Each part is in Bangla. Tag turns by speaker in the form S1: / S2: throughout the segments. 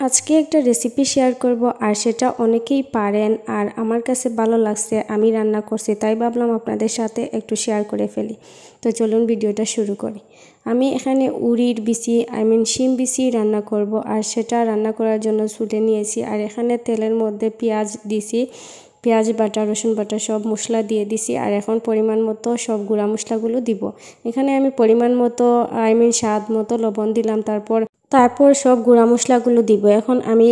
S1: আজকে একটা রেসিপি শেয়ার করব আর সেটা অনেকেই পারেন আর আমার কাছে ভালো লাগছে, আমি রান্না করছি তাই ভাবলাম আপনাদের সাথে একটু শেয়ার করে ফেলি। তো চলুন ভিডিওটা শুরু করি। আমি এখানে উড়ির বিচি শিম বিচি রান্না করব আর সেটা রান্না করার জন্য ছুটে নিয়েছি। আর এখানে তেলের মধ্যে পেঁয়াজ দিছি, পেঁয়াজ বাটা রসুন বাটা সব মশলা দিয়ে দিছি। আর এখন পরিমাণ মতো সব গুঁড়া মশলাগুলো দিব। এখানে আমি পরিমাণ মতো স্বাদ মতো লবণ দিলাম। তারপর সব গুঁড়া মশলাগুলো দিব। এখন আমি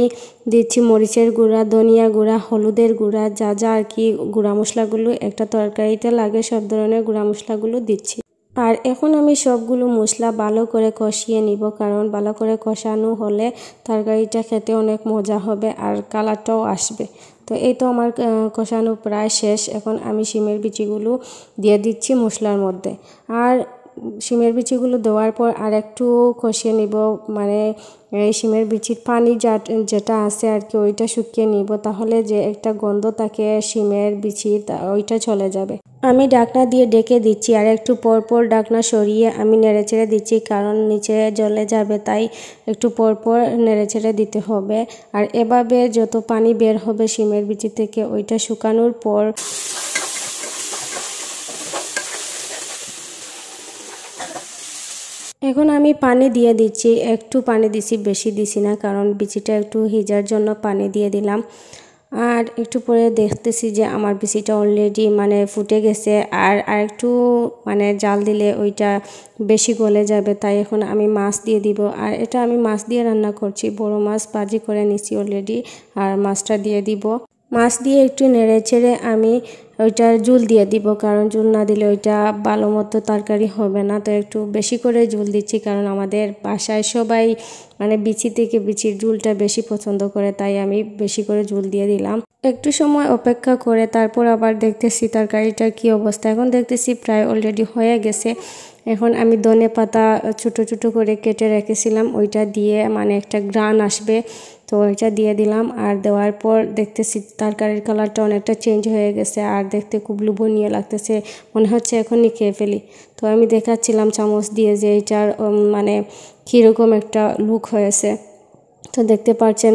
S1: দিচ্ছি মরিচের গুঁড়া, ধনিয়া গুঁড়া, হলুদের গুঁড়া, যা যা আর কি গুঁড়া মশলাগুলো একটা তরকারিতে লাগে সব ধরনের গুঁড়া মশলাগুলো দিচ্ছি। আর এখন আমি সবগুলো মশলা ভালো করে কষিয়ে নিব, কারণ ভালো করে কষানো হলে তরকারিটা খেতে অনেক মজা হবে আর কালারটাও আসবে। তো এই তো আমার কষানো প্রায় শেষ। এখন আমি শিমের বিচিগুলো দিয়ে দিচ্ছি মশলার মধ্যে। আর শিমের বিচিগুলো দেওয়ার পর আর একটু কষিয়ে নিব, এই শিমের বিচির পানি যেটা আছে আর কি ওইটা শুকিয়ে নিব, তাহলে যে একটা গন্ধ থাকে শিমের বিচির ওইটা চলে যাবে। আমি ঢাকনা দিয়ে ঢেকে দিচ্ছি আর একটু পর পর ঢাকনা সরিয়ে আমি নেড়েচেড়ে দিচ্ছি, কারণ নিচে জ্বলে যাবে, তাই একটু পর পর নেড়েচেড়ে দিতে হবে। আর এভাবে যত পানি বের হবে শিমের বিচি থেকে ওইটা শুকানোর পর এখন আমি পানি দিয়ে দিচ্ছি, একটু পানি দিছি, বেশি দিছি না, কারণ বিচিটা একটু ভিজার জন্য পানি দিয়ে দিলাম। আর একটু পরে দেখতেছি যে আমার বিচিটা অলরেডি ফুটে গেছে। আর একটু জাল দিলে ওইটা বেশি গলে যাবে, তাই এখন আমি মাছ দিয়ে দিব। আর এটা আমি মাছ দিয়ে রান্না করছি, বড় মাছ ভাজি করে নিছি অলরেডি। আর মাছটা দিয়ে দিব, মাছ দিয়ে একটু নেড়ে চেড়ে আমি ওইটার ঝোল দিয়ে দিব, কারণ ঝোল না দিলে ওইটা ভালো মতো তরকারি হবে না। তো একটু বেশি করে ঝোল দিচ্ছি, কারণ আমাদের বাসায় সবাই বিচি থেকে বিচির ঝোলটা বেশি পছন্দ করে, তাই আমি বেশি করে ঝোল দিয়ে দিলাম। একটু সময় অপেক্ষা করে তারপর আবার দেখতেছি তরকারিটার কি অবস্থা। এখন দেখতেছি প্রায় অলরেডি হয়ে গেছে। এখন আমি ধনে পাতা ছোট ছোট করে কেটে রেখেছিলাম, ওইটা দিয়ে একটা ঘ্রাণ আসবে, তো ওইটা দিয়ে দিলাম। আর দেওয়ার পর দেখতেছি তরকারির কালারটা অনেকটা চেঞ্জ হয়ে গেছে আর দেখতে খুব লোভনীয় লাগতেছে, মনে হচ্ছে এখনই খেয়ে ফেলি। তো আমি দেখাচ্ছিলাম চামচ দিয়ে যে এটার কীরকম একটা লুক হয়েছে। তো দেখতে পাচ্ছেন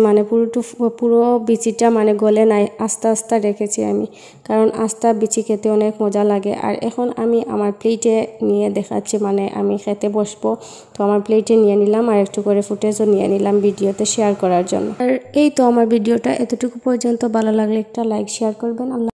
S1: পুরো বিচিটা গলে নাই, আস্তে আস্তে রেখেছি আমি, কারণ আস্তা বিচি খেতে অনেক মজা লাগে। আর এখন আমি আমার প্লেটে নিয়ে দেখাচ্ছি, আমি খেতে বসবো। তো আমার প্লেটে নিয়ে নিলাম আর একটু করে ফুটেজও নিয়ে নিলাম ভিডিওতে শেয়ার করার জন্য। আর এই তো আমার ভিডিওটা এতটুকু পর্যন্ত। ভালো লাগলে একটা লাইক শেয়ার করবেন। আল্লাহ।